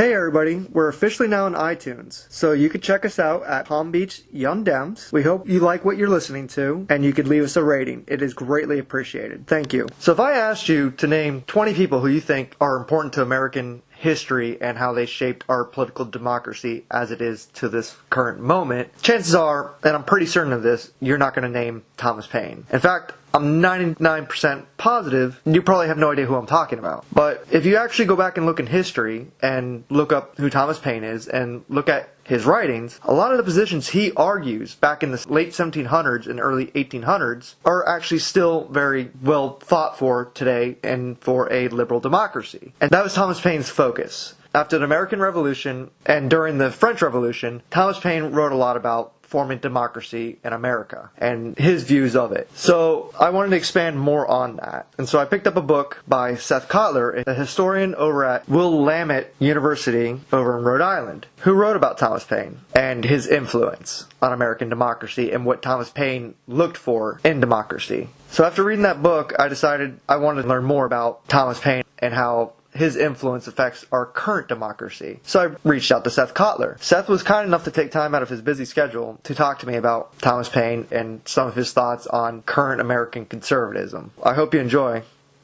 Hey everybody, we're officially now on iTunes, so you can check us out at Beach Young Dems. We hope you like what you're listening to, and you could leave us a rating. It is greatly appreciated. Thank you. So if I asked you to name 20 people who you think are important to American history and how they shaped our political democracy as it is to this current moment, chances are, and I'm pretty certain of this, you're not going to name Thomas Paine. In fact, I'm 99% positive you probably have no idea who I'm talking about. But if you actually go back and look in history and look up who Thomas Paine is and look at his writings, a lot of the positions he argues back in the late 1700s and early 1800s are actually still very well thought for today and for a liberal democracy. And that was Thomas Paine's focus. After the American Revolution and during the French Revolution, Thomas Paine wrote a lot about forming democracy in America and his views of it. So I wanted to expand more on that. And so I picked up a book by Seth Cotlar, a historian over at Willamette University over in Rhode Island, who wrote about Thomas Paine and his influence on American democracy and what Thomas Paine looked for in democracy. So after reading that book, I decided I wanted to learn more about Thomas Paine and how his influence affects our current democracy. So I reached out to Seth Cotlar. Seth was kind enough to take time out of his busy schedule to talk to me about Thomas Paine and some of his thoughts on current American conservatism. I hope you enjoy.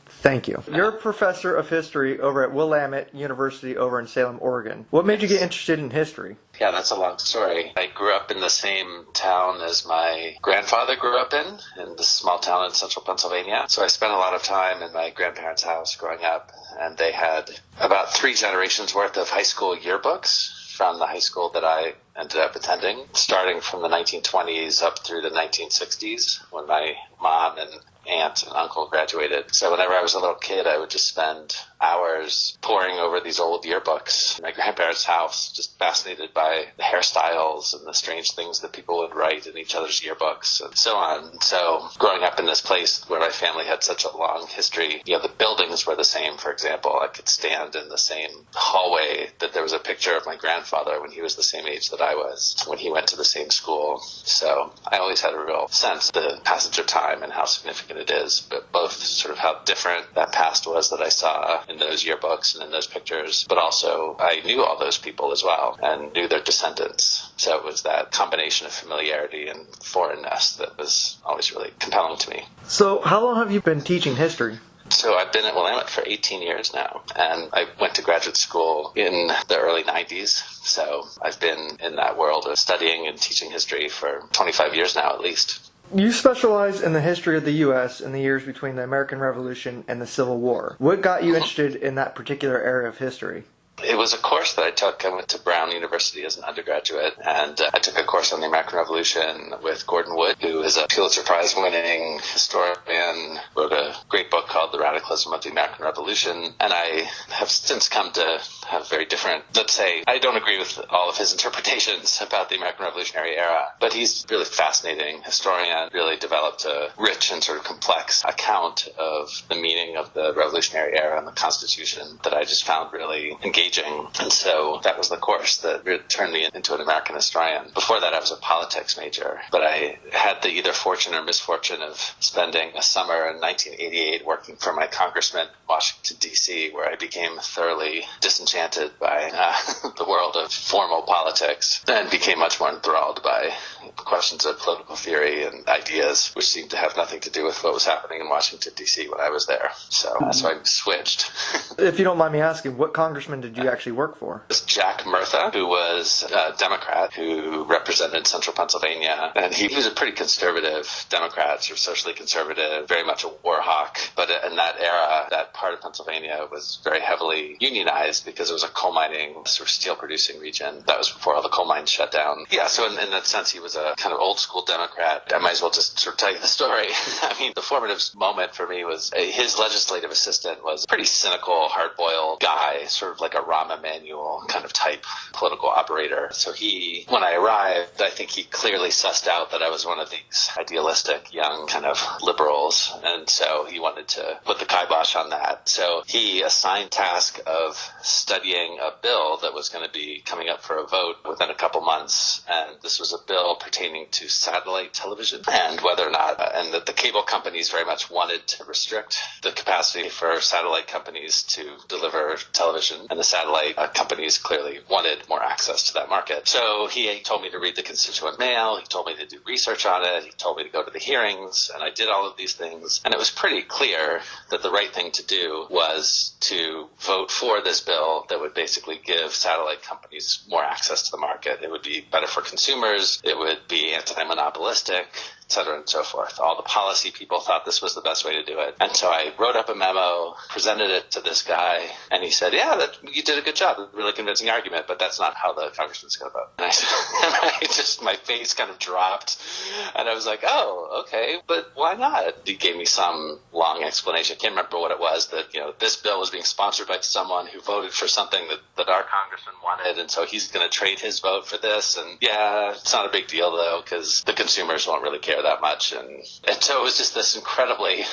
Thank you. You're a professor of history over at Willamette University over in Salem, Oregon. What made you get interested in history? Yeah, that's a long story. I grew up in the same town as my grandfather grew up in this small town in central Pennsylvania. So I spent a lot of time in my grandparents' house growing up, and they had about 3 generations worth of high school yearbooks from the high school that I ended up attending, starting from the 1920s up through the 1960s when my mom and aunt and uncle graduated. So whenever I was a little kid, I would just spend hours poring over these old yearbooks in my grandparents' house, just fascinated by the hairstyles and the strange things that people would write in each other's yearbooks and so on. So growing up in this place where my family had such a long history, the buildings were the same. For example, I could stand in the same hallway that there was a picture of my grandfather when he was the same age that I was, when he went to the same school. So I always had a real sense of the passage of time and how significant it is, but both sort of how different that past was that I saw in those yearbooks and in those pictures, but also I knew all those people as well and knew their descendants. So it was that combination of familiarity and foreignness that was always really compelling to me. So how long have you been teaching history? So I've been at Willamette for 18 years now, and I went to graduate school in the early 90s. So I've been in that world of studying and teaching history for 25 years now at least. You specialize in the history of the U.S. in the years between the American Revolution and the Civil War. What got you interested in that particular area of history? It was a course that I took. I went to Brown University as an undergraduate, and I took a course on the American Revolution with Gordon Wood, who is a Pulitzer Prize-winning historian, wrote a great book called The Radicalism of the American Revolution, and I have since come to have very different, let's say, I don't agree with all of his interpretations about the American Revolutionary era, but he's a really fascinating historian, really developed a rich and sort of complex account of the meaning of the Revolutionary era and the Constitution that I just found really engaging. And so that was the course that really turned me into an American historian. Before that, I was a politics major, but I had the either fortune or misfortune of spending a summer in 1988 working for my congressman in Washington, D.C., where I became thoroughly disenchanted by the world of formal politics and became much more enthralled by questions of political theory and ideas, which seemed to have nothing to do with what was happening in Washington, D.C. when I was there. So I switched. If you don't mind me asking, what congressman did you actually work for? It was Jack Murtha, who was a Democrat who represented central Pennsylvania. And he was a pretty conservative Democrat, sort of socially conservative, very much a war hawk. But in that era, that part of Pennsylvania was very heavily unionized because it was a coal mining, sort of steel producing region. That was before all the coal mines shut down. Yeah, so in that sense, he was a kind of old school Democrat. I might as well just sort of tell you the story. I mean, the formative moment for me was his legislative assistant was a pretty cynical, hard-boiled guy, sort of like a Rahm Emanuel kind of type political operator. So when I arrived, I think he clearly sussed out that I was one of these idealistic young kind of liberals. And so he wanted to put the kibosh on that. So he assigned task of studying a bill that was going to be coming up for a vote within a couple months. And this was a bill pertaining to satellite television and whether or not, and that the cable companies very much wanted to restrict the capacity for satellite companies to deliver television. And the satellite companies clearly wanted more access to that market. So he told me to read the constituent mail. He told me to do research on it. He told me to go to the hearings, and I did all of these things. And it was pretty clear that the right thing to do was to vote for this bill that would basically give satellite companies more access to the market. It would be better for consumers. It would be anti-monopolistic, et cetera, and so forth. All the policy people thought this was the best way to do it. And so I wrote up a memo, presented it to this guy, and he said, yeah, you did a good job, a really convincing argument, but that's not how the congressman's going to vote. And my face kind of dropped, and I was like, oh, okay, but why not? He gave me some long explanation. I can't remember what it was, that, this bill was being sponsored by someone who voted for something that our congressman wanted, and so he's going to trade his vote for this. And yeah, it's not a big deal, though, because the consumers won't really care that much. And so it was just this incredibly,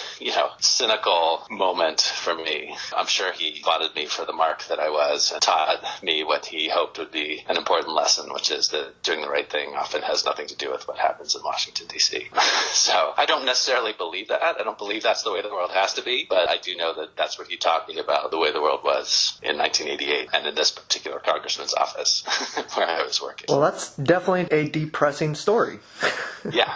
cynical moment for me. I'm sure he lauded me for the mark that I was and taught me what he hoped would be an important lesson, which is that doing the right thing often has nothing to do with what happens in Washington, D.C. So I don't necessarily believe that. I don't believe that's the way the world has to be, but I do know that that's what he taught me about the way the world was in 1988 and in this particular congressman's office where I was working. Well, that's definitely a depressing story. Yeah.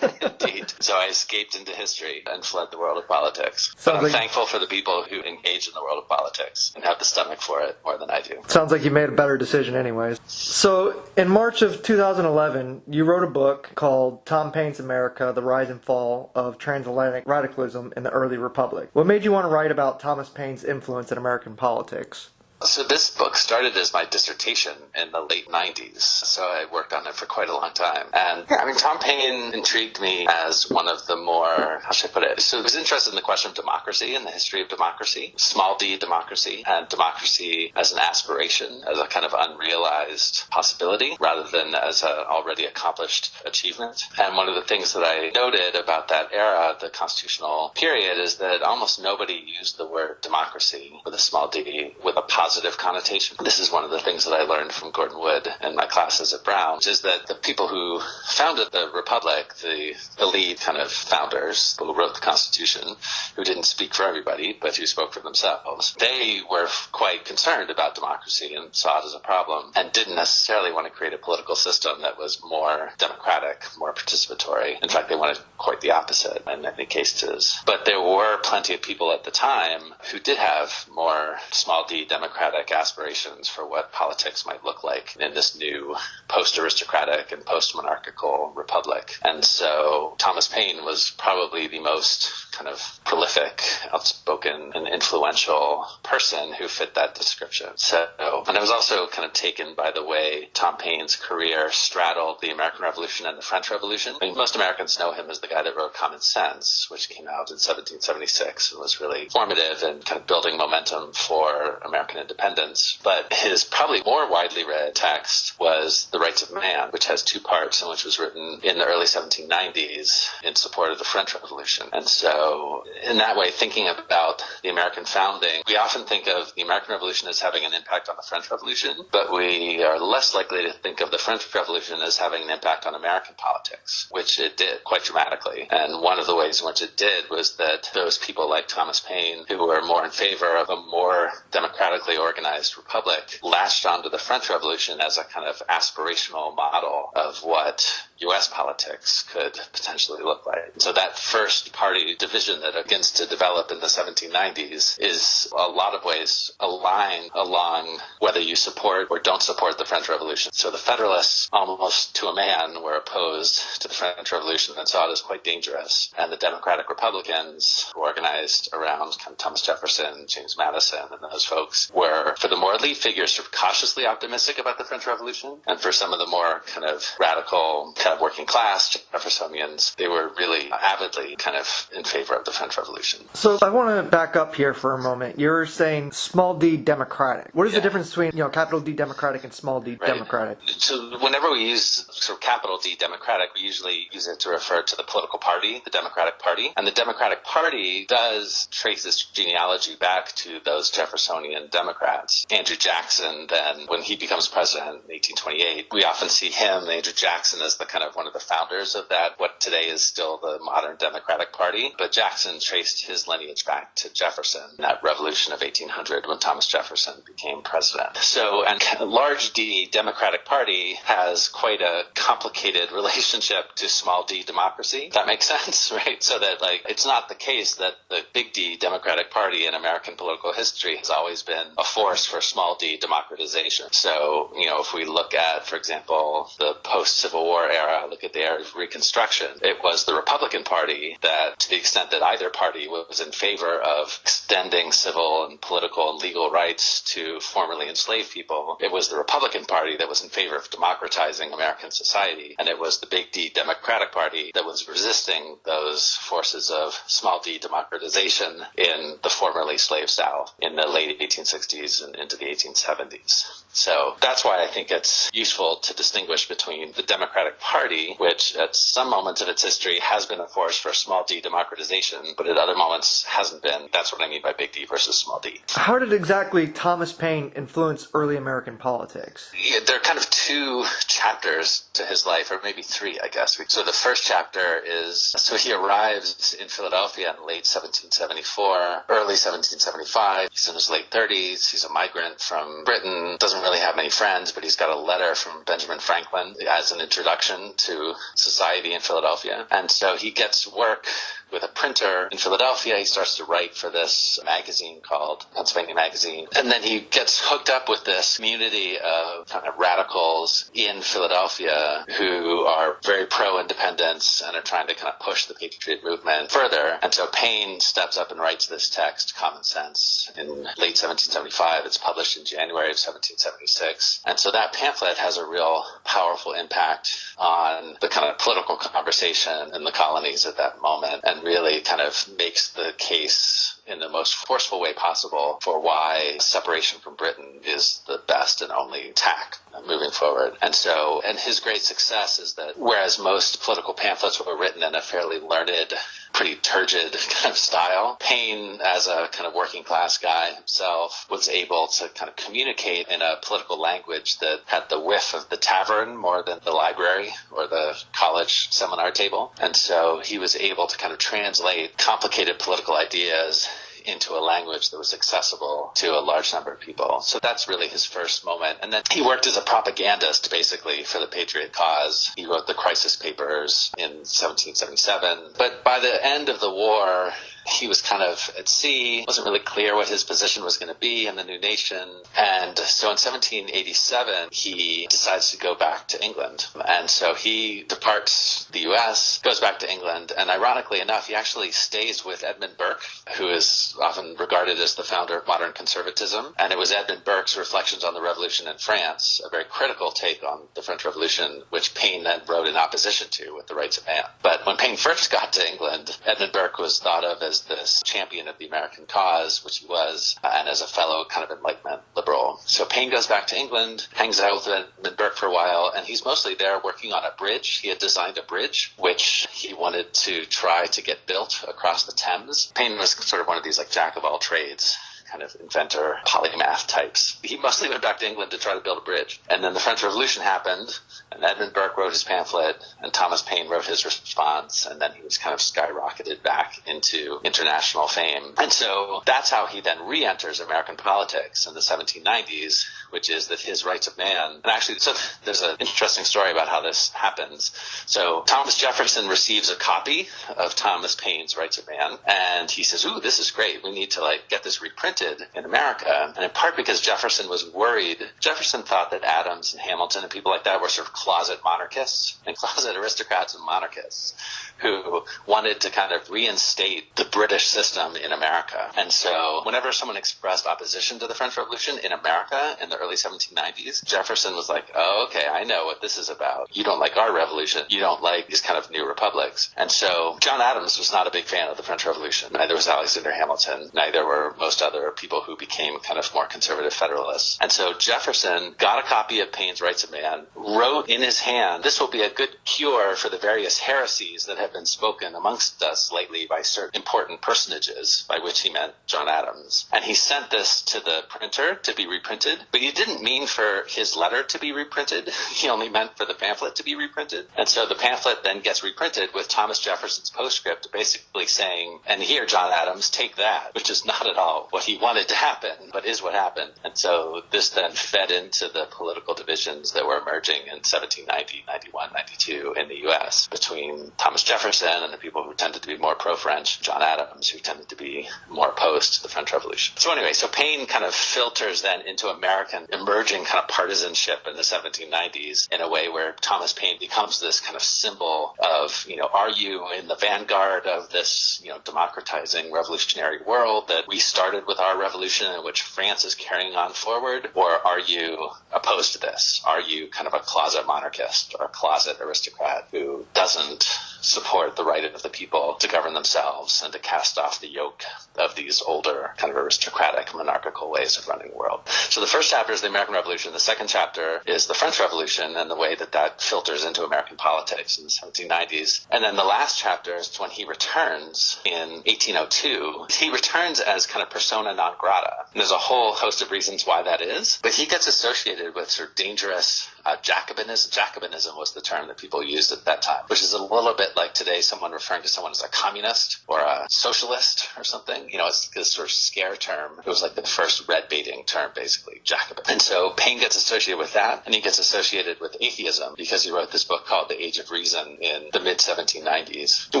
Indeed. So I escaped into history and fled the world of politics. But I'm thankful for the people who engage in the world of politics and have the stomach for it more than I do. Sounds like you made a better decision anyways. So in March of 2011, you wrote a book called Tom Paine's America, The Rise and Fall of Transatlantic Radicalism in the Early Republic. What made you want to write about Thomas Paine's influence in American politics? So this book started as my dissertation in the late 90s, so I worked on it for quite a long time. And Tom Paine intrigued me as one of the more, how should I put it? So I was interested in the question of democracy and the history of democracy, small d democracy, and democracy as an aspiration, as a kind of unrealized possibility, rather than as an already accomplished achievement. And one of the things that I noted about that era, the constitutional period, is that almost nobody used the word democracy with a small d with a positive connotation. This is one of the things that I learned from Gordon Wood in my classes at Brown, which is that the people who founded the Republic, the elite kind of founders who wrote the Constitution, who didn't speak for everybody, but who spoke for themselves, they were quite concerned about democracy and saw it as a problem and didn't necessarily want to create a political system that was more democratic, more participatory. In fact, they wanted quite the opposite in many cases. But there were plenty of people at the time who did have more small d democratic aspirations for what politics might look like in this new post-aristocratic and post-monarchical republic. And so Thomas Paine was probably the most kind of prolific, outspoken, and influential person who fit that description. And I was also kind of taken by the way Tom Paine's career straddled the American Revolution and the French Revolution. Most Americans know him as the guy that wrote Common Sense, which came out in 1776 and was really formative and kind of building momentum for American independence. But his probably more widely read text was The Rights of Man, which has two parts and which was written in the early 1790s in support of the French Revolution. And so in that way, thinking about the American founding, we often think of the American Revolution as having an impact on the French Revolution, but we are less likely to think of the French Revolution as having an impact on American politics, which it did quite dramatically. And one of the ways in which it did was that those people like Thomas Paine, who were more in favor of a more democratically organized republic, latched onto the French Revolution as a kind of aspirational model of what U.S. politics could potentially look like. So that first party division that begins to develop in the 1790s is a lot of ways aligned along whether you support or don't support the French Revolution. So the Federalists, almost to a man, were opposed to the French Revolution and saw it as quite dangerous. And the Democratic Republicans, who organized around kind of Thomas Jefferson, James Madison, and those folks, were, for the more elite figures, sort of cautiously optimistic about the French Revolution. And for some of the more kind of radical, kind of working class Jeffersonians, they were really avidly kind of in favor of the French Revolution. So I want to back up here for a moment. You're saying small d democratic. What is the difference between capital D democratic and small d democratic? So whenever we use sort of capital D democratic, we usually use it to refer to the political party, the Democratic Party. And the Democratic Party does trace its genealogy back to those Jeffersonian Democrats Democrats. Andrew Jackson, then, when he becomes president in 1828, we often see him, Andrew Jackson, as the kind of one of the founders of that, what today is still the modern Democratic Party. But Jackson traced his lineage back to Jefferson, that revolution of 1800 when Thomas Jefferson became president. So, and large D Democratic Party has quite a complicated relationship to small d democracy. That makes sense, right? So that, like, it's not the case that the big D Democratic Party in American political history has always been a force for small d democratization. So, if we look at, for example, the post-Civil War era, look at the era of Reconstruction, it was the Republican Party that, to the extent that either party was in favor of extending civil and political and legal rights to formerly enslaved people, it was the Republican Party that was in favor of democratizing American society, and it was the big D Democratic Party that was resisting those forces of small d democratization in the formerly slave South in the late 1860s and into the 1870s. So that's why I think it's useful to distinguish between the Democratic Party, which at some moments of its history has been a force for small d democratization, but at other moments hasn't been. That's what I mean by big D versus small d. How did exactly Thomas Paine influence early American politics? Yeah, there are kind of two chapters to his life, or maybe three, I guess. So the first chapter is, so he arrives in Philadelphia in late 1774, early 1775. He's in his late 30s. He's a migrant from Britain, doesn't really have many friends, but he's got a letter from Benjamin Franklin as an introduction to society in Philadelphia. And so he gets work with a printer in Philadelphia. He starts to write for this magazine called Pennsylvania Magazine. And then he gets hooked up with this community of kind of radicals in Philadelphia who are very pro-independence and are trying to kind of push the patriot movement further. And so Paine steps up and writes this text, Common Sense, in late 1775. It's published in January of 1776. And so that pamphlet has a real powerful impact on the kind of political conversation in the colonies at that moment, and really kind of makes the case in the most forceful way possible for why separation from Britain is the best and only tack moving forward. And so, and his great success is that whereas most political pamphlets were written in a fairly learned, pretty turgid kind of style, Paine, as a kind of working class guy himself, was able to kind of communicate in a political language that had the whiff of the tavern more than the library or the college seminar table. And so he was able to kind of translate complicated political ideas into a language that was accessible to a large number of people. So that's really his first moment. And then he worked as a propagandist, basically, for the Patriot cause. He wrote the Crisis Papers in 1777. But by the end of the war, he was kind of at sea, wasn't really clear what his position was going to be in the new nation. And so in 1787, he decides to go back to England. And so he departs the U.S., goes back to England, and ironically enough, he actually stays with Edmund Burke, who is often regarded as the founder of modern conservatism. And it was Edmund Burke's Reflections on the Revolution in France, a very critical take on the French Revolution, which Paine then wrote in opposition to with The Rights of Man. But when Paine first got to England, Edmund Burke was thought of as this champion of the American cause, which he was, and as a fellow kind of Enlightenment liberal. So Paine goes back to England, hangs out with Edmund Burke for a while, and he's mostly there working on a bridge. He had designed a bridge, which he wanted to try to get built across the Thames. Paine was sort of one of these like jack of all trades kind of inventor, polymath types. He mostly went back to England to try to build a bridge. And then the French Revolution happened, and Edmund Burke wrote his pamphlet, and Thomas Paine wrote his response, and then he was kind of skyrocketed back into international fame. And so that's how he then re-enters American politics in the 1790s, which is that his Rights of Man, and actually, so there's an interesting story about how this happens. So Thomas Jefferson receives a copy of Thomas Paine's Rights of Man, and he says, ooh, this is great. We need to get this reprinted in America. And in part because Jefferson was worried. Jefferson thought that Adams and Hamilton and people like that were sort of closet monarchists and closet aristocrats and monarchists who wanted to kind of reinstate the British system in America. And so whenever someone expressed opposition to the French Revolution in America in the early 1790s, Jefferson was like, oh, okay, I know what this is about. You don't like our revolution. You don't like these kind of new republics. And so John Adams was not a big fan of the French Revolution. Neither was Alexander Hamilton. Neither were most other people who became kind of more conservative Federalists. And so Jefferson got a copy of Paine's Rights of Man, wrote in his hand, this will be a good cure for the various heresies that have been spoken amongst us lately by certain important personages, by which he meant John Adams. And he sent this to the printer to be reprinted, but he didn't mean for his letter to be reprinted. He only meant for the pamphlet to be reprinted. And so the pamphlet then gets reprinted with Thomas Jefferson's postscript basically saying, and here, John Adams, take that, which is not at all what he wanted to happen, but is what happened. And so this then fed into the political divisions that were emerging in 1790, 91, 92 in the U.S. between Thomas Jefferson and the people who tended to be more pro-French, John Adams, who tended to be more opposed to the French Revolution. So anyway, so Paine kind of filters then into American emerging kind of partisanship in the 1790s in a way where Thomas Paine becomes this kind of symbol of, are you in the vanguard of this, democratizing revolutionary world that we started with our revolution and which France is carrying on forward? Or are you opposed to this? Are you kind of a closet monarchist or a closet aristocrat who doesn't support the right of the people to govern themselves and to cast off the yoke of these older kind of aristocratic monarchical ways of running the world? So the first chapter is the American Revolution. The second chapter is the French Revolution and the way that that filters into American politics in the 1790s. And then the last chapter is when he returns in 1802. He returns as kind of persona non grata. And there's a whole host of reasons why that is. But he gets associated with sort of dangerous Jacobinism. Jacobinism was the term that people used at that time, which is a little bit like today someone referring to someone as a communist or a socialist or something. It's this sort of scare term. It was like the first red baiting term, basically, Jacobin. And so Paine gets associated with that, and he gets associated with atheism because he wrote this book called The Age of Reason in the mid-1790s,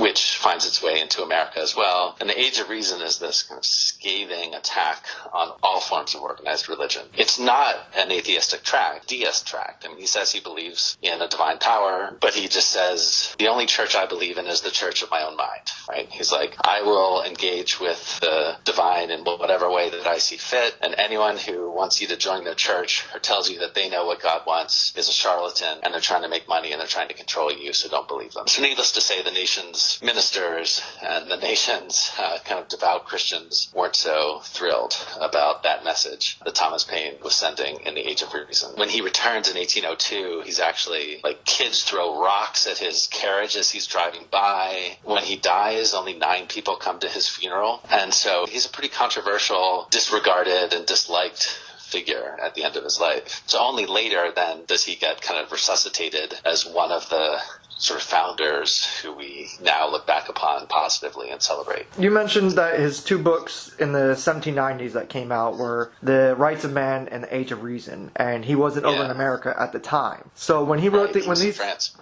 which finds its way into America as well. And The Age of Reason is this kind of scathing attack on all forms of organized religion. It's not an atheistic tract, deist tract. He says he believes in a divine power, but he just says, the only church I believe in is the church of my own mind, right? He's like, I will engage with the divine in whatever way that I see fit, and anyone who wants you to join their church or tells you that they know what God wants is a charlatan, and they're trying to make money and they're trying to control you, so don't believe them. So needless to say, the nation's ministers and the nation's kind of devout Christians weren't so thrilled about that message that Thomas Paine was sending in The Age of Reason. When he returns in 1802, he's actually like, kids throw rocks at his carriage as he's driving by. When he dies, only 9 people come to his funeral. And so he's a pretty controversial, disregarded, and disliked figure at the end of his life. So only later then does he get kind of resuscitated as one of the sort of founders who we now look back upon positively and celebrate. You mentioned that his 2 books in the 1790s that came out were The Rights of Man and The Age of Reason, and he wasn't over in America at the time. So when he wrote France.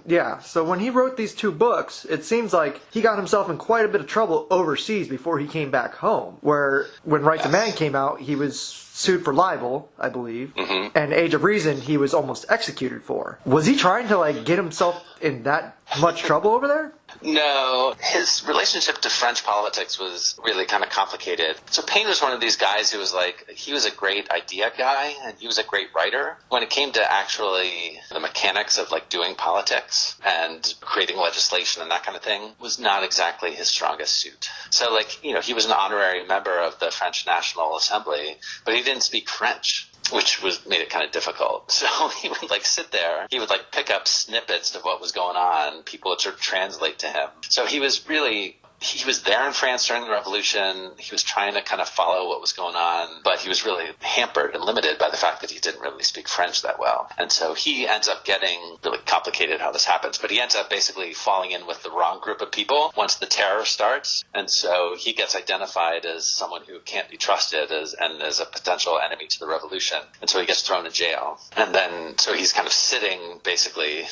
So when he wrote these 2 books, it seems like he got himself in quite a bit of trouble overseas before he came back home. Where when Rights of Man came out, he was sued for libel, I believe, and Age of Reason he was almost executed for. Was he trying to get himself in that much trouble over there? No, his relationship to French politics was really kind of complicated. So Paine was one of these guys who was he was a great idea guy and he was a great writer. When it came to actually the mechanics of doing politics and creating legislation and that kind of thing was not exactly his strongest suit. So he was an honorary member of the French National Assembly, but he didn't speak French, which made it kind of difficult. So he would sit there. He would pick up snippets of what was going on. People would sort of translate to him. So he was there in France during the Revolution. He was trying to kind of follow what was going on, but he was really hampered and limited by the fact that he didn't really speak French that well. And so he ends up getting really complicated how this happens, but he ends up basically falling in with the wrong group of people once the terror starts. And so he gets identified as someone who can't be trusted and as a potential enemy to the revolution. And so he gets thrown in jail. And then, so he's kind of sitting basically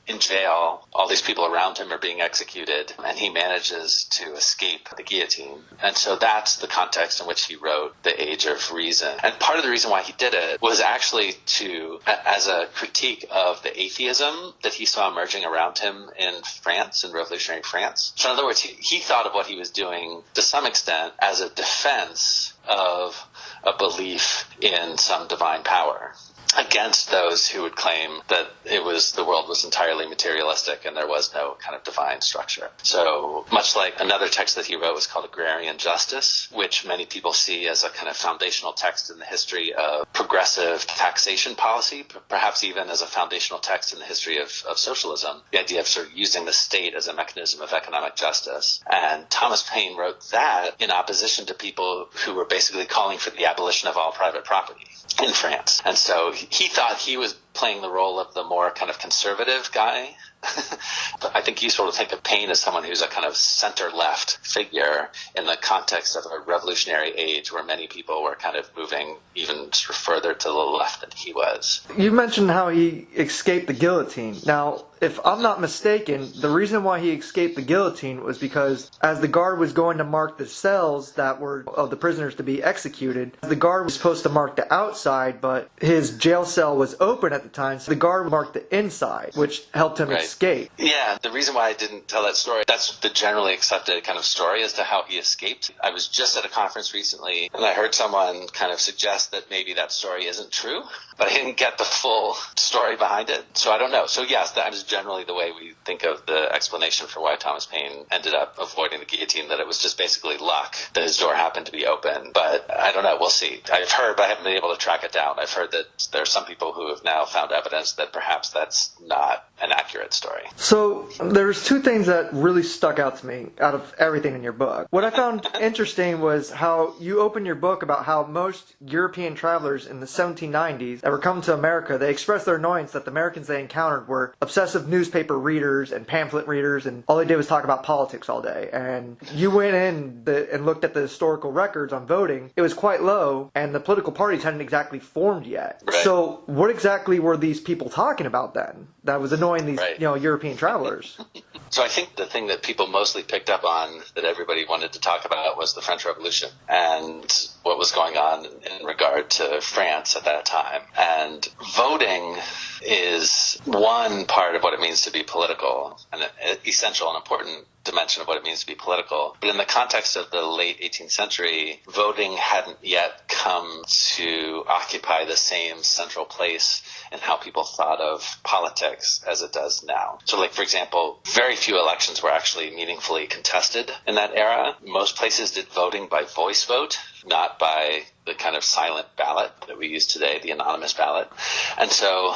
in jail. All these people around him are being executed, and he manages to escape the guillotine. And so that's the context in which he wrote The Age of Reason. And part of the reason why he did it was actually as a critique of the atheism that he saw emerging around him in France, in revolutionary France. So in other words, he thought of what he was doing to some extent as a defense of a belief in some divine power, against those who would claim that the world was entirely materialistic and there was no kind of divine structure. So much like another text that he wrote was called Agrarian Justice, which many people see as a kind of foundational text in the history of progressive taxation policy, perhaps even as a foundational text in the history of socialism, the idea of sort of using the state as a mechanism of economic justice. And Thomas Paine wrote that in opposition to people who were basically calling for the abolition of all private property in France. And so he thought he was playing the role of the more kind of conservative guy. But I think you sort of think of Paine as someone who's a kind of center-left figure in the context of a revolutionary age where many people were kind of moving even sort of further to the left than he was. You mentioned how he escaped the guillotine. Now, if I'm not mistaken, the reason why he escaped the guillotine was because as the guard was going to mark the cells that were of the prisoners to be executed, the guard was supposed to mark the outside, but his jail cell was open at the time, so the guard marked the inside, which helped him escape. Yeah, the reason why I didn't tell that story, that's the generally accepted kind of story as to how he escaped. I was just at a conference recently, and I heard someone kind of suggest that maybe that story isn't true, but I didn't get the full story behind it, so I don't know. So yes, that was generally the way we think of the explanation for why Thomas Paine ended up avoiding the guillotine, that it was just basically luck that his door happened to be open. But I don't know, we'll see. I've heard, but I haven't been able to track it down. I've heard that there are some people who have now found evidence that perhaps that's not an accurate story. So there's two things that really stuck out to me out of everything in your book. What I found interesting was how you open your book about how most European travelers in the 1790s that were coming to America, they expressed their annoyance that the Americans they encountered were obsessive newspaper readers and pamphlet readers, and all they did was talk about politics all day. And you went in and looked at the historical records on voting. It was quite low, and the political parties hadn't exactly formed yet. Right. So what exactly were these people talking about then that was annoying these European travelers? So I think the thing that people mostly picked up on that everybody wanted to talk about was the French Revolution and what was going on in regard to France at that time. And voting is one part of what it means to be political, and an essential and important dimension of what it means to be political. But in the context of the late 18th century, voting hadn't yet come to occupy the same central place in how people thought of politics as it does now. So like, for example, very few elections were actually meaningfully contested in that era. Most places did voting by voice vote, not by the kind of silent ballot that we use today, the anonymous ballot. And so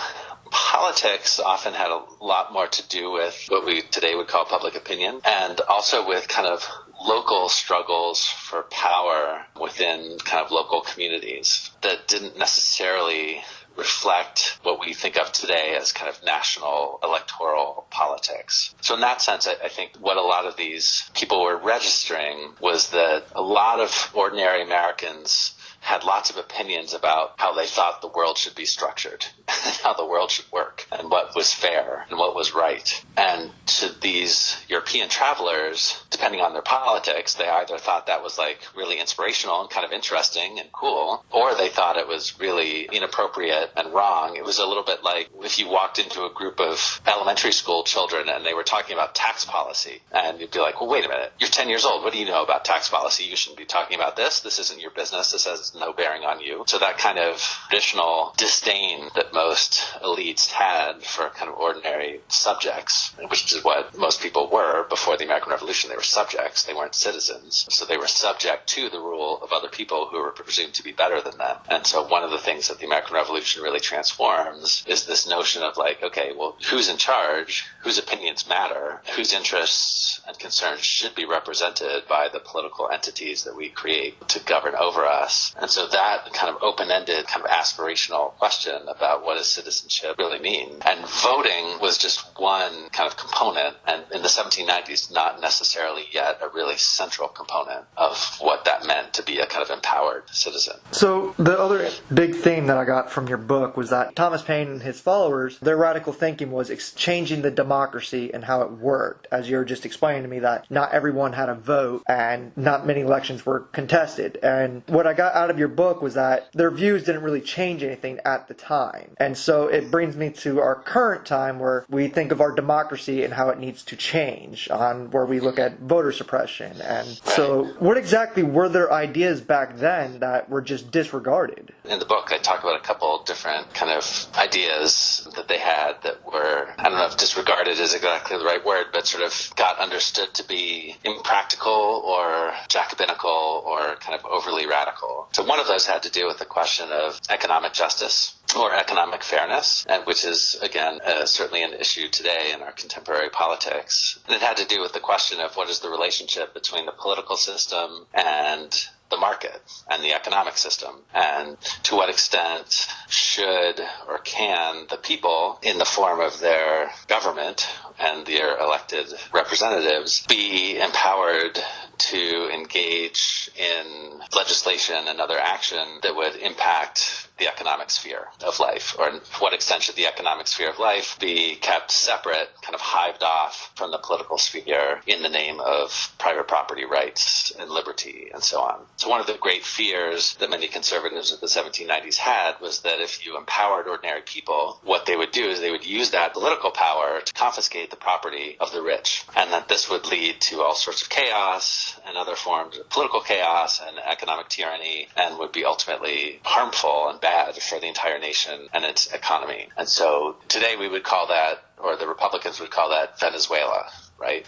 politics often had a lot more to do with what we today would call public opinion, and also with kind of local struggles for power within kind of local communities that didn't necessarily reflect what we think of today as kind of national electoral politics. So in that sense, I think what a lot of these people were registering was that a lot of ordinary Americans had lots of opinions about how they thought the world should be structured and how the world should work and what was fair and what was right. And to these European travelers, depending on their politics, they either thought that was like really inspirational and kind of interesting and cool, or they thought it was really inappropriate and wrong. It was a little bit like if you walked into a group of elementary school children and they were talking about tax policy, and you'd be like, well, wait a minute, you're 10 years old. What do you know about tax policy? You shouldn't be talking about this. This isn't your business. This has no bearing on you. So that kind of traditional disdain that most elites had for kind of ordinary subjects, which is what most people were before the American Revolution. They were subjects. They weren't citizens. So they were subject to the rule of other people who were presumed to be better than them. And so one of the things that the American Revolution really transforms is this notion of like, okay, well, who's in charge? Whose opinions matter? Whose interests and concerns should be represented by the political entities that we create to govern over us? And so that kind of open-ended, kind of aspirational question about what does citizenship really mean? And voting was just one kind of component, and in the 1790s, not necessarily yet a really central component of what that meant to be a kind of empowered citizen. So the other big theme that I got from your book was that Thomas Paine and his followers, their radical thinking was changing the democracy and how it worked, as you were just explaining. explain to me that not everyone had a vote and not many elections were contested. And what I got out of your book was that their views didn't really change anything at the time. And so it brings me to our current time where we think of our democracy and how it needs to change, on where we look at voter suppression. And so what exactly were their ideas back then that were just disregarded? In the book, I talk about a couple different kind of ideas that they had that were, I don't know if disregarded is exactly the right word, but sort of got understood to be impractical or Jacobinical or kind of overly radical. So one of those had to do with the question of economic justice or economic fairness, and which is, again, certainly an issue today in our contemporary politics. And it had to do with the question of what is the relationship between the political system and the market and the economic system, and to what extent should or can the people, in the form of their government and their elected representatives, be empowered to engage in legislation and other action that would impact the economic sphere of life, or to what extent should the economic sphere of life be kept separate, kind of hived off from the political sphere in the name of private property rights and liberty and so on. So one of the great fears that many conservatives of the 1790s had was that if you empowered ordinary people, what they would do is they would use that political power to confiscate the property of the rich, and that this would lead to all sorts of chaos and other forms of political chaos and economic tyranny, and would be ultimately harmful and bad for the entire nation and its economy. And so today we would call that, or the Republicans would call that, Venezuela. Right?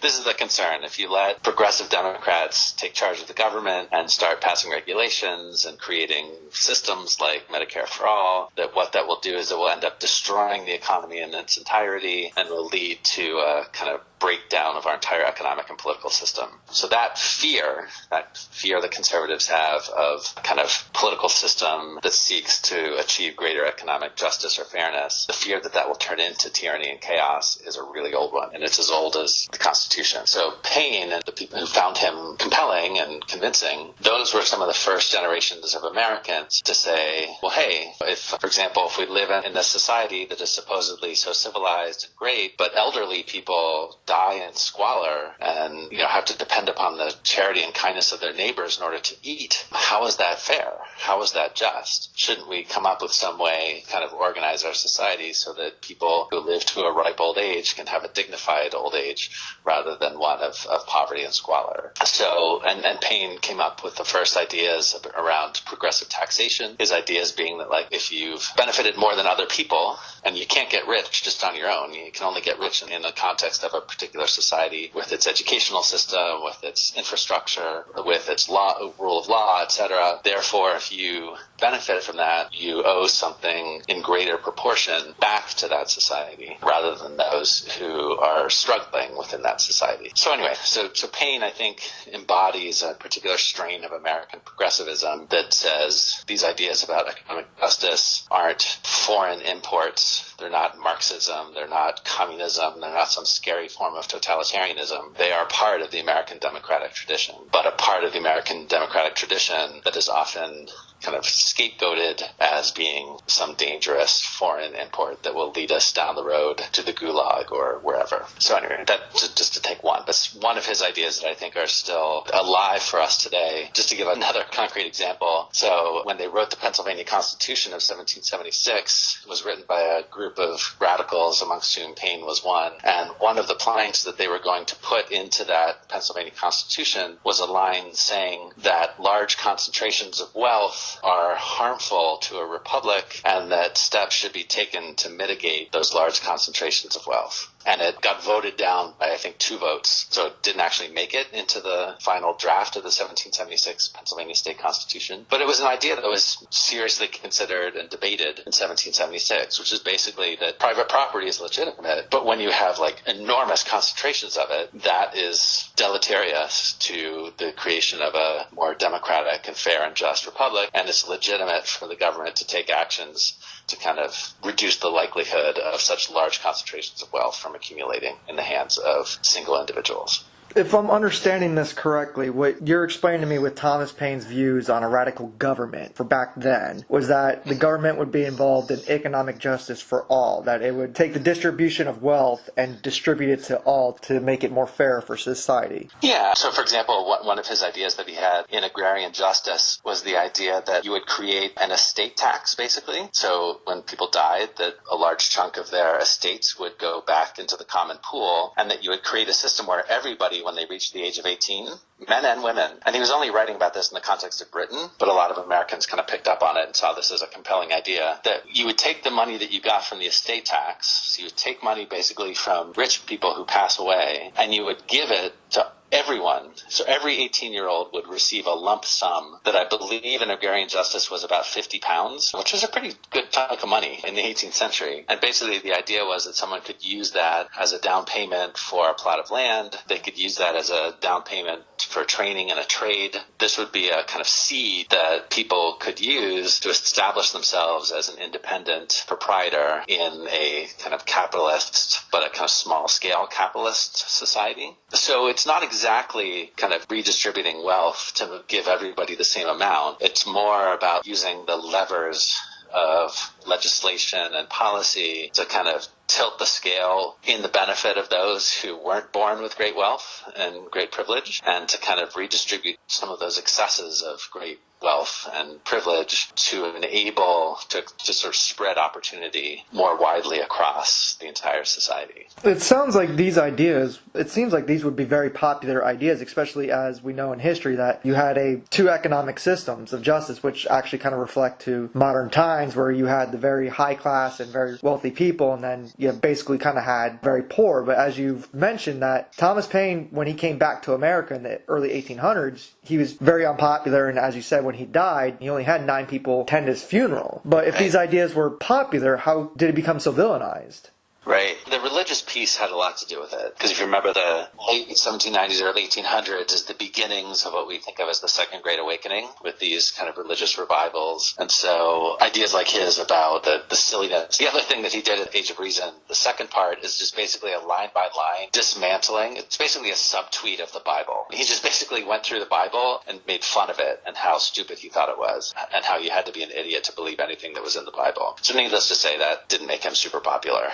This is the concern. If you let progressive Democrats take charge of the government and start passing regulations and creating systems like Medicare for All, that what that will do is it will end up destroying the economy in its entirety and will lead to a kind of breakdown of our entire economic and political system. So that fear the conservatives have of kind of political system that seeks to achieve greater economic justice or fairness, the fear that that will turn into tyranny and chaos is a really old one, and it's as old as the Constitution. So Paine and the people who found him compelling and convincing, those were some of the first generations of Americans to say, well, hey, if, for example, if we live in a society that is supposedly so civilized and great, but elderly people die in squalor and have to depend upon the charity and kindness of their neighbors in order to eat, how is that fair? How is that just? Shouldn't we come up with some way, kind of organize our society so that people who live to a ripe old age can have a dignified old age rather than one of poverty and squalor? So, and Paine came up with the first ideas around progressive taxation. His ideas being that, like, if you've benefited more than other people, and you can't get rich just on your own, you can only get rich in the context of a particular society with its educational system, with its infrastructure, with its law, rule of law, etc. Therefore, if you benefit from that, you owe something in greater proportion back to that society rather than those who are struggling within that society. So anyway, so Paine, I think, embodies a particular strain of American progressivism that says these ideas about economic justice aren't foreign imports. They're not Marxism. They're not communism. They're not some scary form of totalitarianism. They are part of the American democratic tradition, but a part of the American democratic tradition that is often kind of scapegoated as being some dangerous foreign import that will lead us down the road to the gulag or wherever. So anyway, that's just to take one. That's one of his ideas that I think are still alive for us today. Just to give another concrete example. So when they wrote the Pennsylvania Constitution of 1776, it was written by a group of radicals, amongst whom Paine was one. And one of the planks that they were going to put into that Pennsylvania Constitution was a line saying that large concentrations of wealth are harmful to a republic and that steps should be taken to mitigate those large concentrations of wealth. And it got voted down by, I think, 2 votes. So it didn't actually make it into the final draft of the 1776 Pennsylvania State Constitution. But it was an idea that was seriously considered and debated in 1776, which is basically that private property is legitimate, but when you have like enormous concentrations of it, that is deleterious to the creation of a more democratic and fair and just republic. And it's legitimate for the government to take actions to kind of reduce the likelihood of such large concentrations of wealth from accumulating in the hands of single individuals. If I'm understanding this correctly, what you're explaining to me with Thomas Paine's views on a radical government for back then was that the government would be involved in economic justice for all, that it would take the distribution of wealth and distribute it to all to make it more fair for society. Yeah. So, for example, one of his ideas that he had in agrarian justice was the idea that you would create an estate tax, basically. So when people died, that a large chunk of their estates would go back into the common pool, and that you would create a system where everybody, when they reached the age of 18, men and women, and he was only writing about this in the context of Britain, but a lot of Americans kind of picked up on it and saw this as a compelling idea, that you would take the money that you got from the estate tax, so you would take money basically from rich people who pass away, and you would give it to everyone. So every 18-year-old would receive a lump sum that I believe in agrarian justice was about £50, which was a pretty good chunk of money in the 18th century. And basically the idea was that someone could use that as a down payment for a plot of land. They could use that as a down payment for training in a trade. This would be a kind of seed that people could use to establish themselves as an independent proprietor in a kind of capitalist, but a kind of small-scale capitalist society. So it's not exactly kind of redistributing wealth to give everybody the same amount. It's more about using the levers of legislation and policy to kind of tilt the scale in the benefit of those who weren't born with great wealth and great privilege, and to kind of redistribute some of those excesses of great wealth and privilege to enable to sort of spread opportunity more widely across the entire society. It sounds like these ideas, it seems like these would be very popular ideas, especially as we know in history that you had two economic systems of justice, which actually kind of reflect to modern times, where you had the very high class and very wealthy people, and then you basically kind of had very poor. But as you've mentioned, that Thomas Paine, when he came back to America in the early 1800s, he was very unpopular, and as you said, when he died, he only had 9 people attend his funeral. But if these ideas were popular, how did it become so villainized? Right. The religious piece had a lot to do with it. Because if you remember, the late 1790s, early 1800s is the beginnings of what we think of as the Second Great Awakening, with these kind of religious revivals. And so ideas like his about the silliness. The other thing that he did at Age of Reason, the second part, is just basically a line-by-line dismantling. It's basically a subtweet of the Bible. He just basically went through the Bible and made fun of it and how stupid he thought it was, and how you had to be an idiot to believe anything that was in the Bible. So needless to say, that didn't make him super popular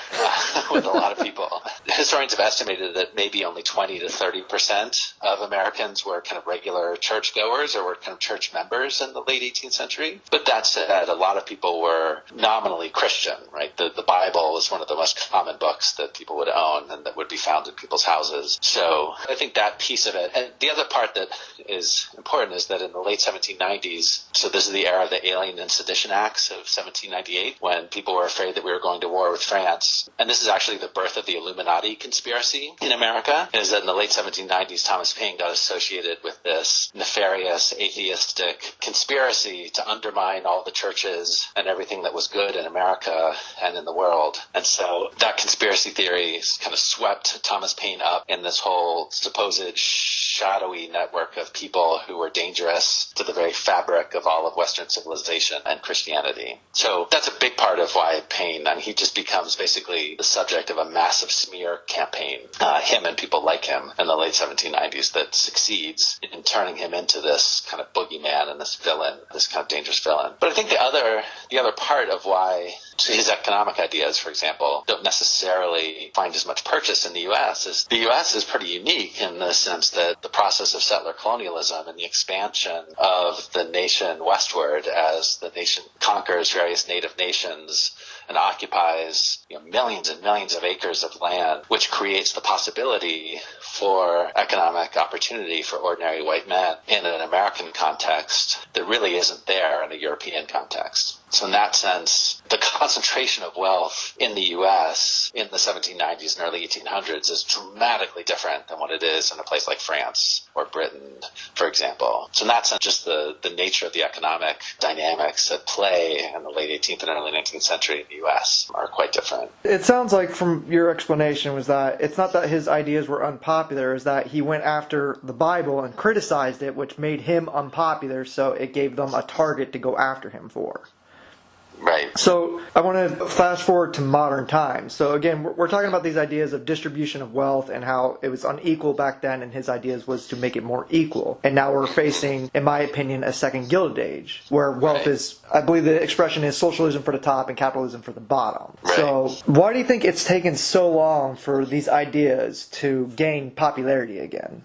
with a lot of people. Historians have estimated that maybe only 20 to 30% of Americans were kind of regular churchgoers or were kind of church members in the late 18th century. But that said, a lot of people were nominally Christian, right? The Bible was one of the most common books that people would own and that would be found in people's houses. So I think that piece of it. And the other part that is important is that in the late 1790s, so this is the era of the Alien and Sedition Acts of 1798, when people were afraid that we were going to war with France. And this is actually the birth of the Illuminati conspiracy in America, is that in the late 1790s, Thomas Paine got associated with this nefarious, atheistic conspiracy to undermine all the churches and everything that was good in America and in the world. And so that conspiracy theory kind of swept Thomas Paine up in this whole supposed shadowy network of people who were dangerous to the very fabric of all of Western civilization and Christianity. So that's a big part of why Paine, he just becomes basically the subject of a massive smear campaign, him and people like him in the late 1790s, that succeeds in turning him into this kind of boogeyman and this villain, this kind of dangerous villain. But I think the other part of why his economic ideas, for example, don't necessarily find as much purchase in the U.S. is the U.S. is pretty unique in the sense that the process of settler colonialism and the expansion of the nation westward as the nation conquers various native nations and occupies millions and millions of acres of land, which creates the possibility for economic opportunity for ordinary white men in an American context that really isn't there in a European context. So in that sense, the concentration of wealth in the U.S. in the 1790s and early 1800s is dramatically different than what it is in a place like France or Britain, for example. So in that sense, just the nature of the economic dynamics at play in the late 18th and early 19th century in the U.S. are quite different. It sounds like from your explanation was that it's not that his ideas were unpopular, it's that he went after the Bible and criticized it, which made him unpopular, so it gave them a target to go after him for. Right. So I want to fast forward to modern times. So again, we're talking about these ideas of distribution of wealth and how it was unequal back then, and his ideas was to make it more equal. And now we're facing, in my opinion, a second Gilded Age, where wealth is, I believe the expression is socialism for the top and capitalism for the bottom. Right. So why do you think it's taken so long for these ideas to gain popularity again?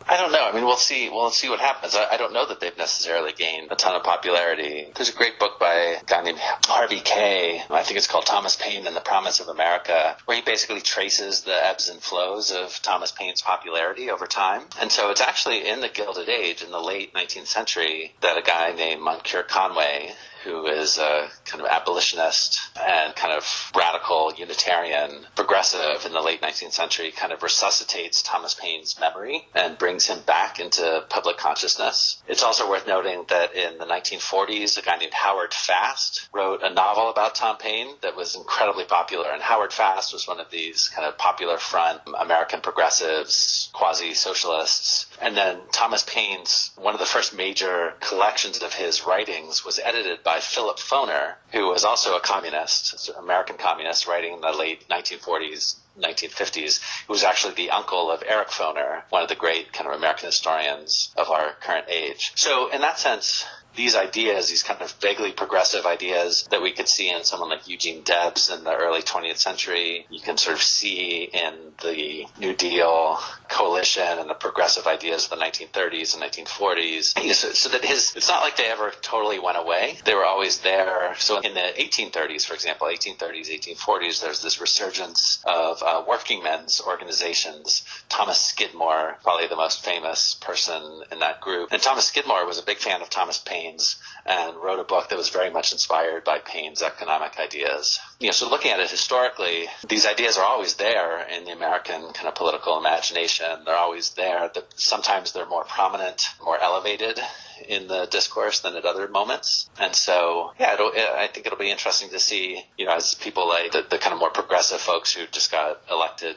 I don't know. I mean, we'll see what happens. I don't know that they've necessarily gained a ton of popularity. There's a great book by a guy named Harvey Kay. I think it's called Thomas Paine and the Promise of America, where he basically traces the ebbs and flows of Thomas Paine's popularity over time. And so it's actually in the Gilded Age, in the late 19th century, that a guy named Moncure Conway, who is a kind of abolitionist and kind of radical Unitarian progressive in the late 19th century, kind of resuscitates Thomas Paine's memory and brings him back into public consciousness. It's also worth noting that in the 1940s, a guy named Howard Fast wrote a novel about Tom Paine that was incredibly popular. And Howard Fast was one of these kind of popular front American progressives, quasi-socialists. And then Thomas Paine's, one of the first major collections of his writings was edited by Philip Foner, who was also a communist, American communist, writing in the late 1940s, 1950s, who was actually the uncle of Eric Foner, one of the great kind of American historians of our current age. So in that sense, these ideas, these kind of vaguely progressive ideas that we could see in someone like Eugene Debs in the early 20th century, you can sort of see in the New Deal coalition and the progressive ideas of the 1930s and 1940s. So that it's not like they ever totally went away. They were always there. So in the 1830s, for example, 1830s, 1840s, there's this resurgence of working men's organizations. Thomas Skidmore, probably the most famous person in that group. And Thomas Skidmore was a big fan of Thomas Paine and wrote a book that was very much inspired by Paine's economic ideas. So looking at it historically, these ideas are always there in the American kind of political imagination. They're always there. Sometimes they're more prominent, more elevated in the discourse than at other moments. And so, I think it'll be interesting to see, as people like the kind of more progressive folks who just got elected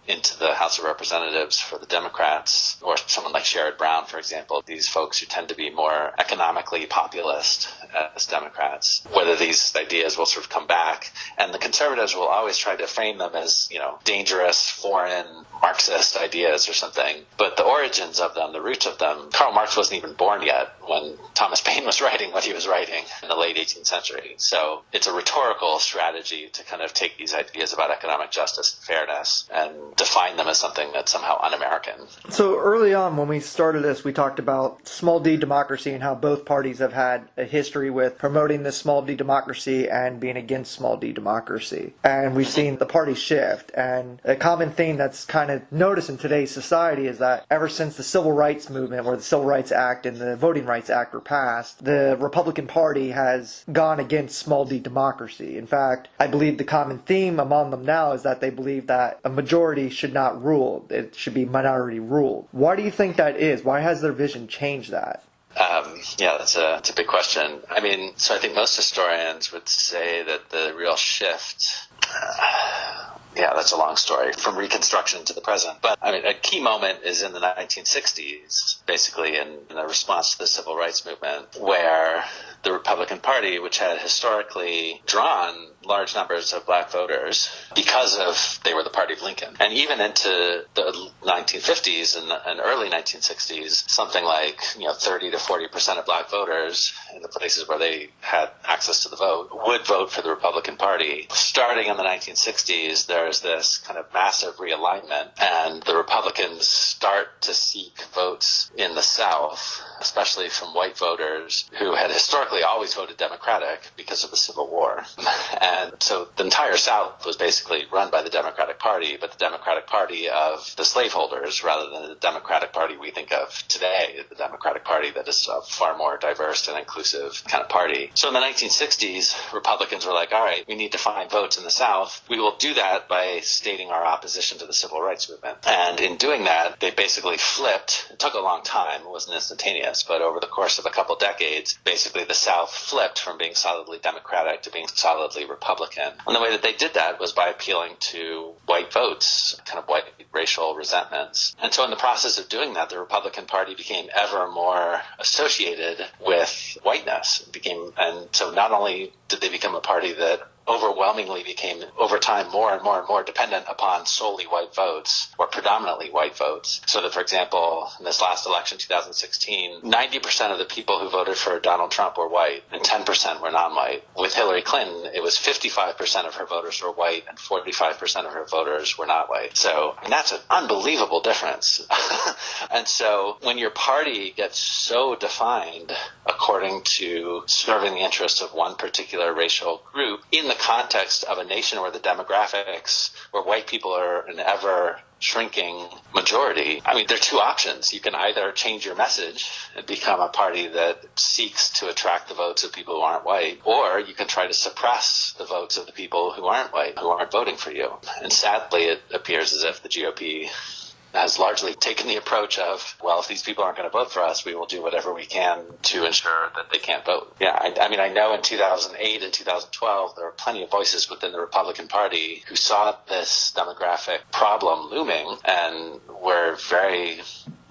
into the House of Representatives for the Democrats, or someone like Sherrod Brown, for example, these folks who tend to be more economically populist as Democrats, whether these ideas will sort of come back. And the conservatives will always try to frame them as, dangerous, foreign, Marxist ideas or something. But the origins of them, the roots of them, Karl Marx wasn't even born yet when Thomas Paine was writing what he was writing in the late 18th century. So it's a rhetorical strategy to kind of take these ideas about economic justice and fairness and define them as something that's somehow un-American. So early on when we started this, we talked about small d democracy and how both parties have had a history with promoting this small d democracy and being against small d democracy. And we've seen the parties shift. And a common thing that's kind of noticed in today's society is that ever since the Civil Rights Movement, where the Civil Rights Act and the Voting Rights Act were passed, the Republican Party has gone against small d democracy. In fact, I believe the common theme among them now is that they believe that a majority should not rule. It should be minority ruled. Why do you think that is? Why has their vision changed that? That's a big question. I mean, so I think most historians would say that the real shift, that's a long story, from Reconstruction to the present. But I mean, a key moment is in the 1960s, basically in the response to the Civil Rights Movement, where the Republican Party, which had historically drawn large numbers of black voters because of they were the party of Lincoln. And even into the 1950s and early 1960s, something like 30 to 40% of black voters in the places where they had access to the vote would vote for the Republican Party. Starting in the 1960s, there's this kind of massive realignment, and the Republicans start to seek votes in the South, especially from white voters who had historically always voted Democratic because of the Civil War. And so the entire South was basically run by the Democratic Party, but the Democratic Party of the slaveholders rather than the Democratic Party we think of today, the Democratic Party that is a far more diverse and inclusive kind of party. So in the 1960s, Republicans were like, all right, we need to find votes in the South. We will do that by stating our opposition to the Civil Rights Movement. And in doing that, they basically flipped. It took a long time. It wasn't instantaneous. this, but over the course of a couple decades, basically the South flipped from being solidly Democratic to being solidly Republican. And the way that they did that was by appealing to white votes, kind of white racial resentments. And so in the process of doing that, the Republican Party became ever more associated with whiteness. And so not only did they become a party that overwhelmingly became, over time, more and more dependent upon solely white votes or predominantly white votes. So that, for example, in this last election, 2016, 90% of the people who voted for Donald Trump were white and 10% were non-white. With Hillary Clinton, it was 55% of her voters were white and 45% of her voters were not white. So, and that's an unbelievable difference. And so when your party gets so defined according to serving the interests of one particular racial group in the context of a nation where the demographics, where white people are an ever shrinking majority, I mean, there are two options. You can either change your message and become a party that seeks to attract the votes of people who aren't white, or you can try to suppress the votes of the people who aren't white, who aren't voting for you. And sadly, it appears as if the GOP has largely taken the approach of, well, if these people aren't going to vote for us, we will do whatever we can to ensure that they can't vote. Yeah, I mean, I know in 2008 and 2012, there were plenty of voices within the Republican Party who saw this demographic problem looming and were very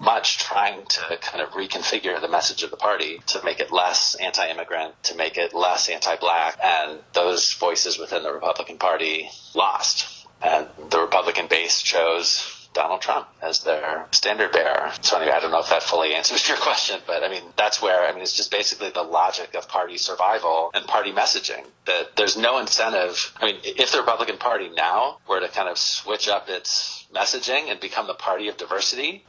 much trying to kind of reconfigure the message of the party to make it less anti-immigrant, to make it less anti-black, and those voices within the Republican Party lost. And the Republican base chose Donald Trump as their standard bearer. So anyway, I don't know if that fully answers your question, but I mean, that's where, I mean, it's just basically the logic of party survival and party messaging, that there's no incentive. I mean, if the Republican Party now were to kind of switch up its messaging and become the party of diversity,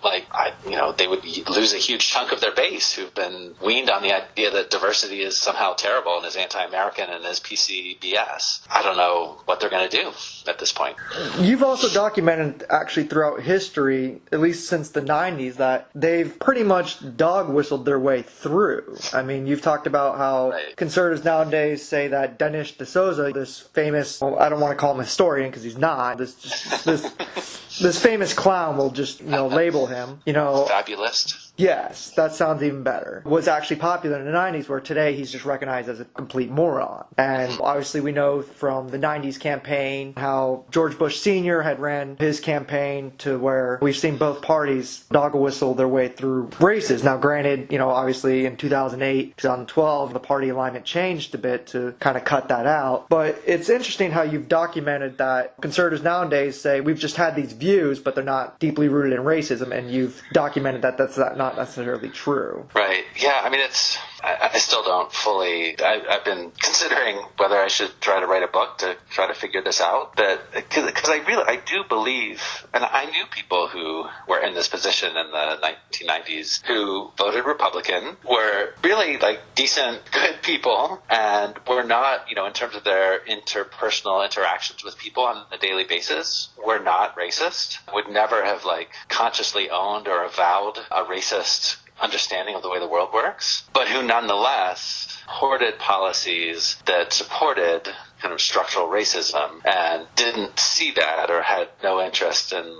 they would lose a huge chunk of their base who've been weaned on the idea that diversity is somehow terrible and is anti-American and is PCBS. I don't know what they're going to do at this point. You've also documented actually throughout history, at least since the 90s, that they've pretty much dog-whistled their way through. I mean, you've talked about how conservatives nowadays say that Dennis D'Souza, this famous, well, I don't want to call him a historian because he's not, this famous clown, will just, label him, Fabulist. Yes, that sounds even better. Was actually popular in the 90s, where today he's just recognized as a complete moron. And obviously we know from the 90s campaign how George Bush Sr. had ran his campaign to where we've seen both parties dog whistle their way through races. Now granted, obviously in 2008, 2012, the party alignment changed a bit to kind of cut that out. But it's interesting how you've documented that conservatives nowadays say we've just had these views, but they're not deeply rooted in racism, and you've documented that that's not necessarily true. Right. Yeah. I mean, I still don't fully. I've been considering whether I should try to write a book to try to figure this out. Because I do believe, and I knew people who were in this position in the 1990s who voted Republican, were really decent, good people, and were not, in terms of their interpersonal interactions with people on a daily basis, were not racist, would never have consciously owned or avowed a racist understanding of the way the world works, but who nonetheless supported policies that supported kind of structural racism and didn't see that or had no interest in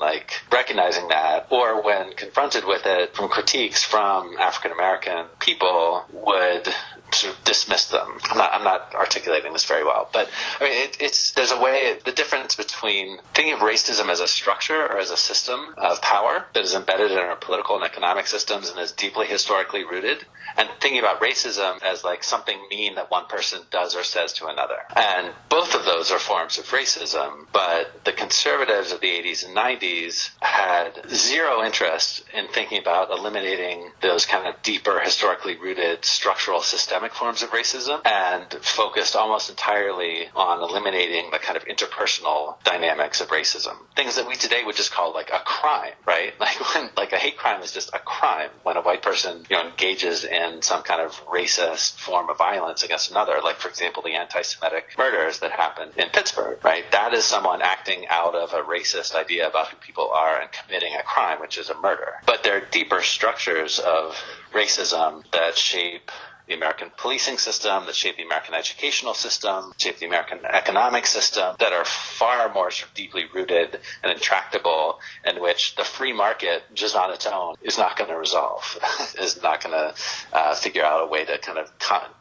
recognizing that, or when confronted with it from critiques from African American people would sort of dismiss them. I'm not articulating this very well, but I mean, there's a way, the difference between thinking of racism as a structure or as a system of power that is embedded in our political and economic systems and is deeply historically rooted, and thinking about racism as something mean that one person does or says to another. And both of those are forms of racism, but the conservatives of the 80s and 90s had zero interest in thinking about eliminating those kind of deeper historically rooted structural systemic forms of racism, and focused almost entirely on eliminating the kind of interpersonal dynamics of racism. Things that we today would just call a crime, right? A hate crime is just a crime when a white person, engages in some kind of racist form of violence against another, for example, the anti-Semitic murders that happened in Pittsburgh, right? That is someone acting out of a racist idea about who people are and committing a crime, which is a murder. But there are deeper structures of racism that shape the American policing system, that shape the American educational system, shape the American economic system, that are far more sort of deeply rooted and intractable, in which the free market just on its own is not going to resolve, is not going to figure out a way to kind of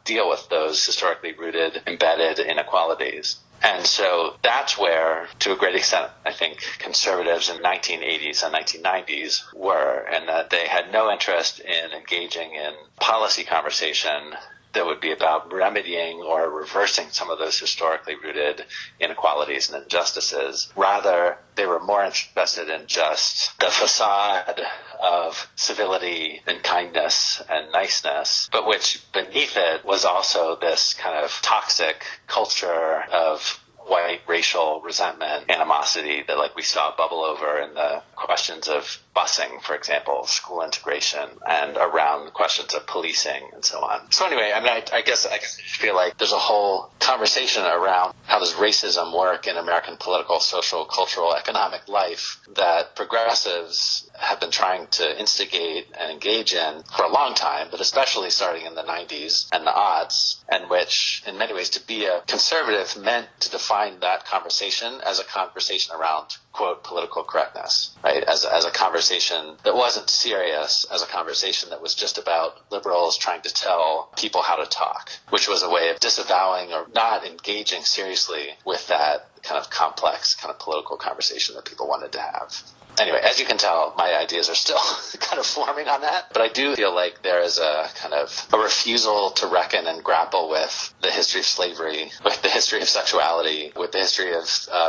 deal with those historically rooted, embedded inequalities. And so that's where, to a great extent, I think conservatives in the 1980s and 1990s were, and that they had no interest in engaging in policy conversation that would be about remedying or reversing some of those historically rooted inequalities and injustices. Rather, they were more interested in just the facade of civility and kindness and niceness, but which beneath it was also this kind of toxic culture of white racial resentment, animosity that like we saw bubble over in the questions of busing, for example, school integration, and around questions of policing and so on. So anyway, I mean, I guess I feel like there's a whole conversation around how does racism work in American political, social, cultural, economic life that progressives have been trying to instigate and engage in for a long time, but especially starting in the 90s and the aughts, and which in many ways to be a conservative meant to define that conversation as a conversation around, quote, political correctness, right? As a conversation that wasn't serious, as a conversation that was just about liberals trying to tell people how to talk, which was a way of disavowing or not engaging seriously with that kind of complex kind of political conversation that people wanted to have. Anyway, as you can tell, my ideas are still kind of forming on that, but I do feel like there is a kind of a refusal to reckon and grapple with the history of slavery, with the history of sexuality, with the history of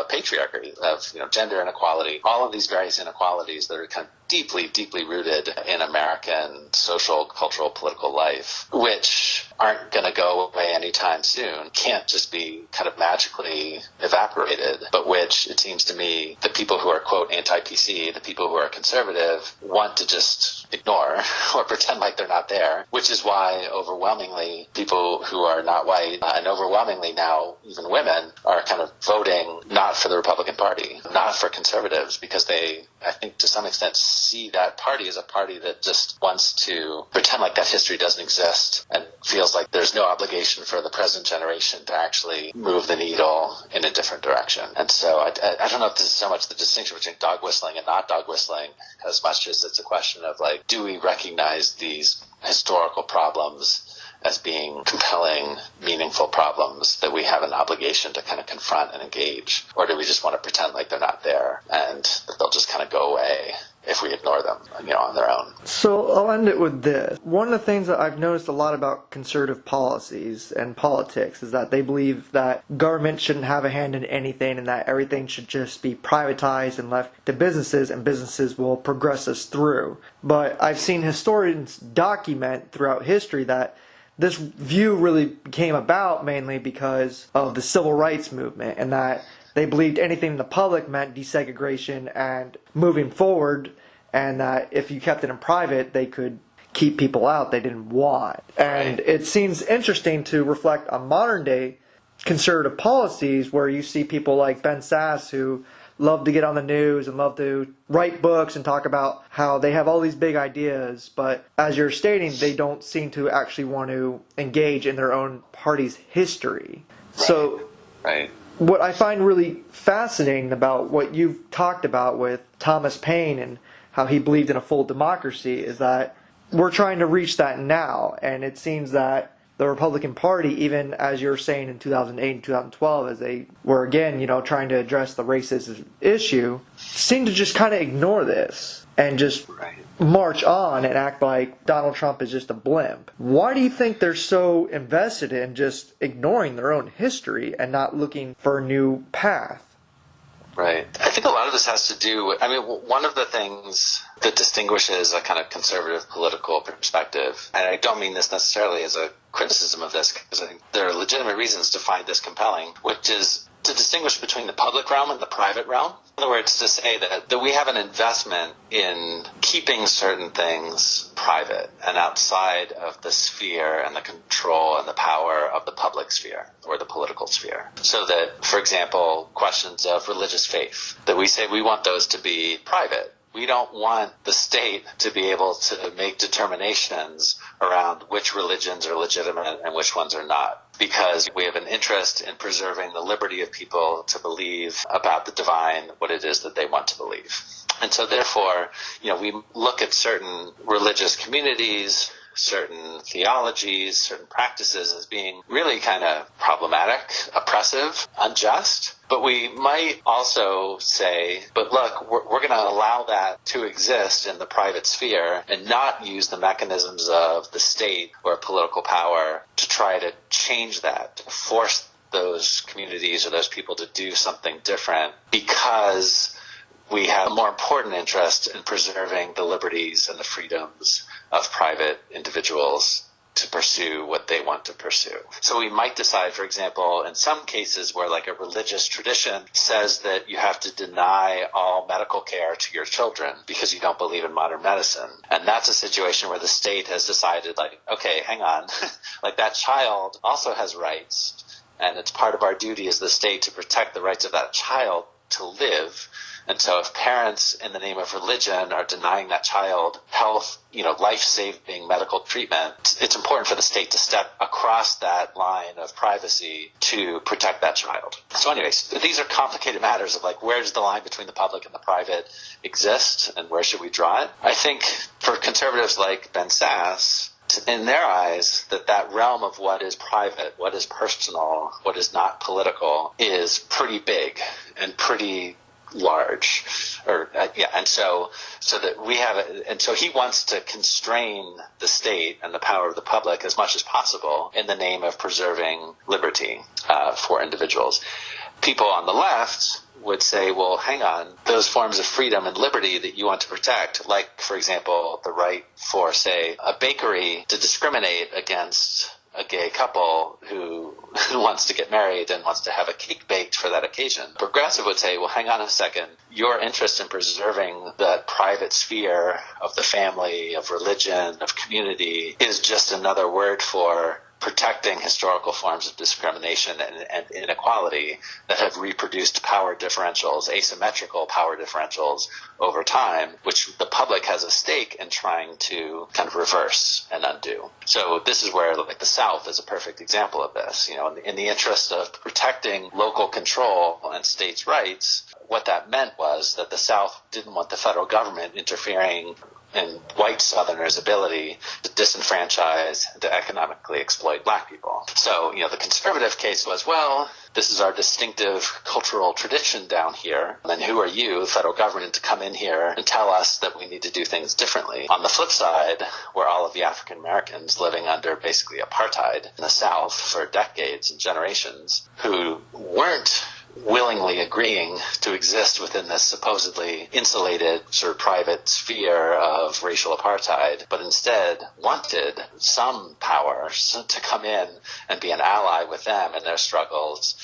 patriarchy, of gender inequality, all of these various inequalities that are kind of deeply, deeply rooted in American social, cultural, political life, which aren't going to go away anytime soon, can't just be kind of magically evaporated, but which, it seems to me, the people who are, quote, anti-PC, the people who are conservative, want to just ignore or pretend like they're not there, which is why overwhelmingly people who are not white, and overwhelmingly now even women, are kind of voting not for the Republican Party, not for conservatives, because they, I think to some extent, see that party as a party that just wants to pretend like that history doesn't exist and feels like there's no obligation for the present generation to actually move the needle in a different direction. And so I don't know if this is so much the distinction between dog whistling and not dog whistling as much as it's a question of like, do we recognize these historical problems as being compelling, meaningful problems that we have an obligation to kind of confront and engage? Or do we just want to pretend like they're not there and that they'll just kind of go away if we ignore them, on their own? So I'll end it with this. One of the things that I've noticed a lot about conservative policies and politics is that they believe that government shouldn't have a hand in anything and that everything should just be privatized and left to businesses, and businesses will progress us through. But I've seen historians document throughout history that this view really came about mainly because of the civil rights movement, and that they believed anything in the public meant desegregation and moving forward, and that if you kept it in private, they could keep people out they didn't want. And it seems interesting to reflect on modern day conservative policies where you see people like Ben Sasse who love to get on the news and love to write books and talk about how they have all these big ideas, but as you're stating, they don't seem to actually want to engage in their own party's history. So what I find really fascinating about what you've talked about with Thomas Paine and how he believed in a full democracy is that we're trying to reach that now, and it seems that the Republican Party, even as you were saying in 2008 and 2012, as they were again, trying to address the racist issue, seem to just kind of ignore this and just march on and act like Donald Trump is just a blimp. Why do you think they're so invested in just ignoring their own history and not looking for a new path? Right. I think a lot of this has to do with, one of the things that distinguishes a kind of conservative political perspective, and I don't mean this necessarily as a criticism of this, because I think there are legitimate reasons to find this compelling, which is to distinguish between the public realm and the private realm. In other words, to say that we have an investment in keeping certain things private and outside of the sphere and the control and the power of the public sphere or the political sphere. So that, for example, questions of religious faith, that we say we want those to be private. We don't want the state to be able to make determinations around which religions are legitimate and which ones are not, because we have an interest in preserving the liberty of people to believe about the divine what it is that they want to believe. And so therefore, we look at certain religious communities, certain theologies, certain practices as being really kind of problematic, oppressive, unjust. But we might also say, but look, we're going to allow that to exist in the private sphere and not use the mechanisms of the state or political power to try to change that, to force those communities or those people to do something different, because we have a more important interest in preserving the liberties and the freedoms of private individuals to pursue what they want to pursue. So we might decide, for example, in some cases where like a religious tradition says that you have to deny all medical care to your children because you don't believe in modern medicine. And that's a situation where the state has decided, like, okay, hang on, like that child also has rights, and it's part of our duty as the state to protect the rights of that child to live. And so if parents in the name of religion are denying that child health, life-saving medical treatment, it's important for the state to step across that line of privacy to protect that child. So anyways, these are complicated matters of like, where does the line between the public and the private exist, and where should we draw it? I think for conservatives like Ben Sasse, in their eyes, that realm of what is private, what is personal, what is not political is pretty big and pretty large, and so that we have it, and so he wants to constrain the state and the power of the public as much as possible in the name of preserving liberty for individuals. People on the left would say, well, hang on, those forms of freedom and liberty that you want to protect, like, for example, the right for, say, a bakery to discriminate against a gay couple who wants to get married and wants to have a cake baked for that occasion. Progressive would say, well, hang on a second. Your interest in preserving the private sphere of the family, of religion, of community is just another word for protecting historical forms of discrimination and inequality that have reproduced power differentials, asymmetrical power differentials over time, which the public has a stake in trying to kind of reverse and undo. So this is where like the South is a perfect example of this. In the interest of protecting local control and states' rights, what that meant was that the South didn't want the federal government interfering in white Southerners' ability to disenfranchise and to economically exploit black people. So, the conservative case was, well, this is our distinctive cultural tradition down here, and who are you, the federal government, to come in here and tell us that we need to do things differently? On the flip side, were all of the African Americans living under basically apartheid in the South for decades and generations who weren't willingly agreeing to exist within this supposedly insulated sort of private sphere of racial apartheid, but instead wanted some power to come in and be an ally with them in their struggles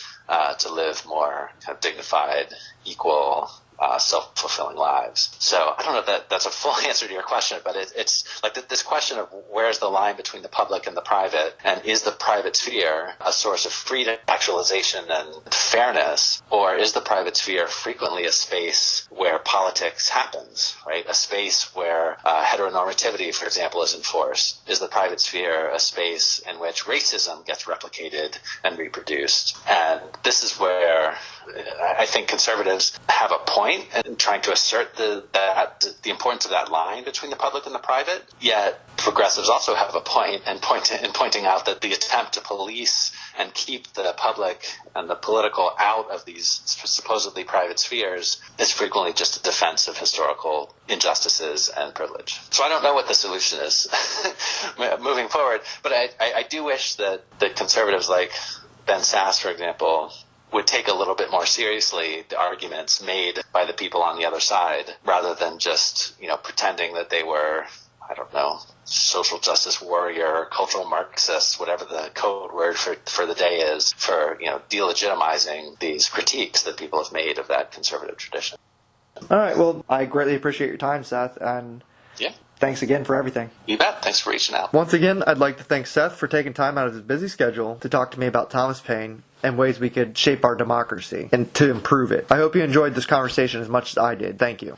to live more kind of dignified, equal, self-fulfilling lives. So I don't know if that's a full answer to your question, but it's like this question of where's the line between the public and the private, and is the private sphere a source of freedom, actualization, and fairness, or is the private sphere frequently a space where politics happens, right? A space where heteronormativity, for example, is enforced. Is the private sphere a space in which racism gets replicated and reproduced? And this is where I think conservatives have a point in trying to assert the importance of that line between the public and the private. Yet progressives also have a point in pointing out that the attempt to police and keep the public and the political out of these supposedly private spheres is frequently just a defense of historical injustices and privilege. So I don't know what the solution is moving forward, but I do wish that the conservatives like Ben Sasse, for example, would take a little bit more seriously the arguments made by the people on the other side, rather than just, pretending that they were, I don't know, social justice warrior, cultural Marxists, whatever the code word for the day is, for, delegitimizing these critiques that people have made of that conservative tradition. All right. Well, I greatly appreciate your time, Seth, and thanks again for everything. You bet. Thanks for reaching out. Once again, I'd like to thank Seth for taking time out of his busy schedule to talk to me about Thomas Paine and ways we could shape our democracy and to improve it. I hope you enjoyed this conversation as much as I did. Thank you.